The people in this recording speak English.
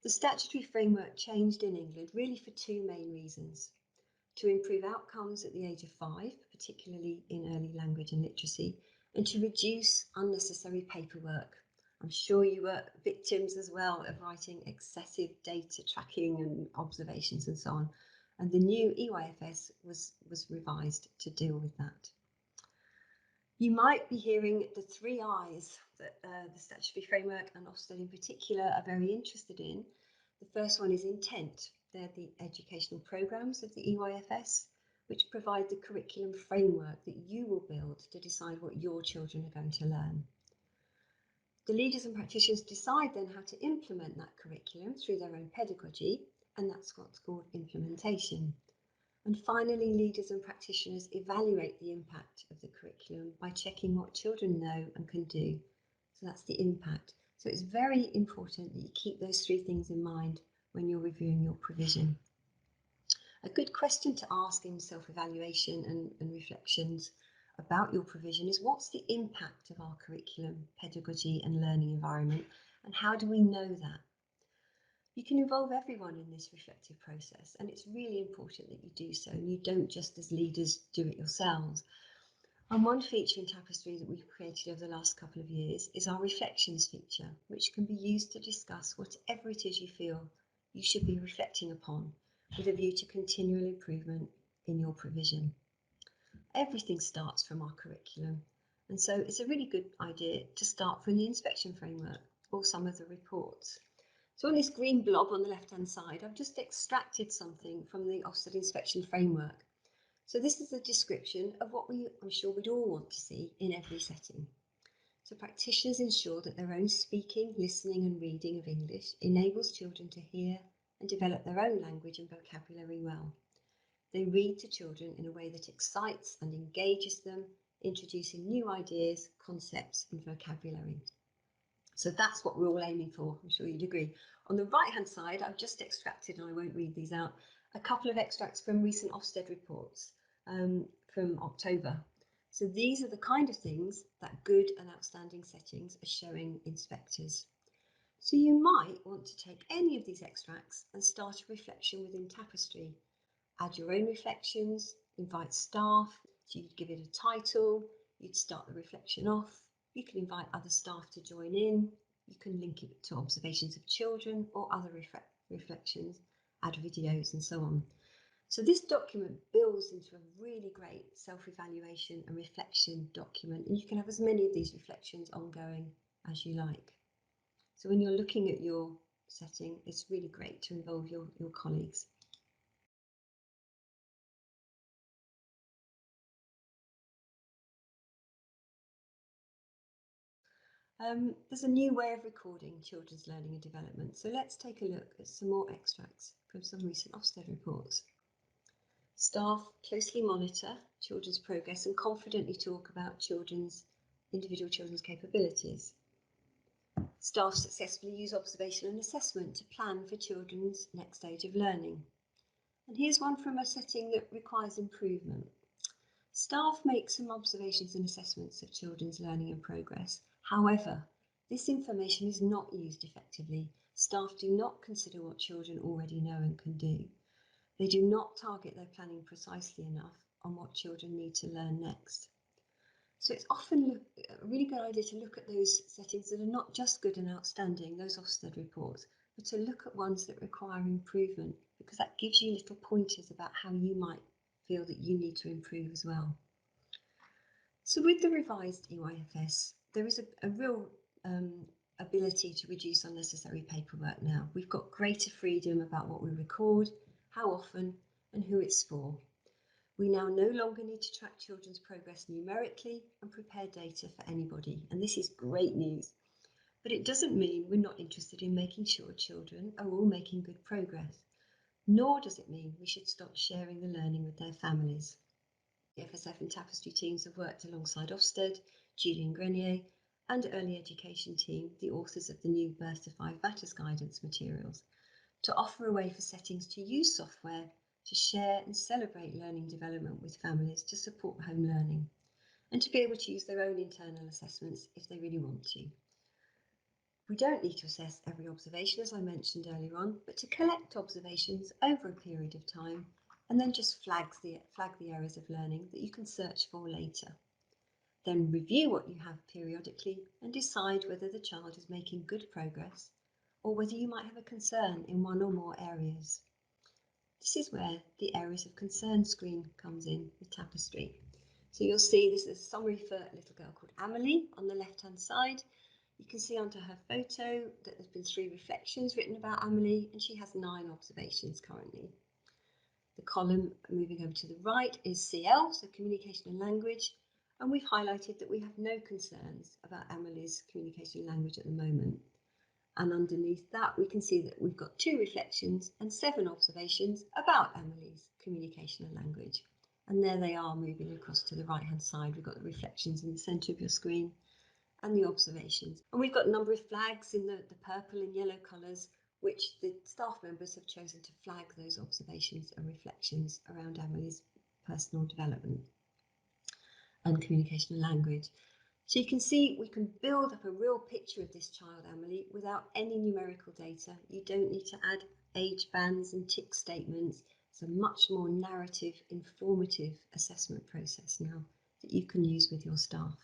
The statutory framework changed in England really for two main reasons: to improve outcomes at the age of 5, particularly in early language and literacy, and to reduce unnecessary paperwork. I'm sure you were victims as well of writing excessive data tracking and observations and so on. And the new EYFS was revised to deal with that. You might be hearing the 3 I's that the statutory framework and Ofsted in particular are very interested in. The first one is intent. They're the educational programmes of the EYFS, which provide the curriculum framework that you will build to decide what your children are going to learn. The leaders and practitioners decide then how to implement that curriculum through their own pedagogy, and that's what's called implementation. And finally, leaders and practitioners evaluate the impact of the curriculum by checking what children know and can do. So that's the impact. So it's very important that you keep those 3 things in mind when you're reviewing your provision. A good question to ask in self-evaluation and reflections about your provision is: what's the impact of our curriculum, pedagogy and learning environment, and how do we know that? You can involve everyone in this reflective process, and it's really important that you do so, and you don't just as leaders do it yourselves. And one feature in Tapestry that we've created over the last couple of years is our reflections feature, which can be used to discuss whatever it is you feel you should be reflecting upon, with a view to continual improvement in your provision. Everything starts from our curriculum, and so it's a really good idea to start from the inspection framework or some of the reports. So on this green blob on the left-hand side, I've just extracted something from the Ofsted inspection framework. So this is a description of what I'm sure we'd all want to see in every setting. So practitioners ensure that their own speaking, listening and reading of English enables children to hear and develop their own language and vocabulary well. They read to children in a way that excites and engages them, introducing new ideas, concepts and vocabulary. So that's what we're all aiming for, I'm sure you'd agree. On the right-hand side, I've just extracted, and I won't read these out, a couple of extracts from recent Ofsted reports from October. So these are the kind of things that good and outstanding settings are showing inspectors. So you might want to take any of these extracts and start a reflection within Tapestry. Add your own reflections, invite staff, so you'd give it a title, you'd start the reflection off. You can invite other staff to join in. You can link it to observations of children or other reflections, add videos and so on. So this document builds into a really great self-evaluation and reflection document, and you can have as many of these reflections ongoing as you like. So when you're looking at your setting, it's really great to involve your colleagues. There's a new way of recording children's learning and development, so let's take a look at some more extracts from some recent Ofsted reports. Staff closely monitor children's progress and confidently talk about individual children's capabilities. Staff successfully use observation and assessment to plan for children's next stage of learning. And here's one from a setting that requires improvement. Staff make some observations and assessments of children's learning and progress. However, this information is not used effectively. Staff do not consider what children already know and can do. They do not target their planning precisely enough on what children need to learn next. So it's often a really good idea to look at those settings that are not just good and outstanding, those Ofsted reports, but to look at ones that require improvement, because that gives you little pointers about how you might feel that you need to improve as well. So with the revised EYFS, there is a real ability to reduce unnecessary paperwork now. We've got greater freedom about what we record, how often and who it's for. We now no longer need to track children's progress numerically and prepare data for anybody, and this is great news. But it doesn't mean we're not interested in making sure children are all making good progress, nor does it mean we should stop sharing the learning with their families. The FSF and Tapestry teams have worked alongside Ofsted, Julian Grenier and Early Education team, the authors of the new Birth to 5 Matters guidance materials, to offer a way for settings to use software to share and celebrate learning development with families to support home learning, and to be able to use their own internal assessments if they really want to. We don't need to assess every observation, as I mentioned earlier on, but to collect observations over a period of time and then just flag the areas of learning that you can search for later. Then review what you have periodically and decide whether the child is making good progress or whether you might have a concern in one or more areas. This is where the areas of concern screen comes in with Tapestry. So you'll see this is a summary for a little girl called Amelie on the left-hand side. You can see under her photo that there's been 3 reflections written about Amelie, and she has 9 observations currently. The column moving over to the right is CL, so communication and language, and we've highlighted that we have no concerns about Amelie's communication and language at the moment. And underneath that, we can see that we've got 2 reflections and 7 observations about Amelie's communication and language. And there they are moving across to the right-hand side. We've got the reflections in the centre of your screen and the observations. And we've got a number of flags in the purple and yellow colours, which the staff members have chosen to flag those observations and reflections around Amelie's personal development and communication and language. So you can see we can build up a real picture of this child, Amelie, without any numerical data. You don't need to add age bands and tick statements. It's a much more narrative, informative assessment process now that you can use with your staff.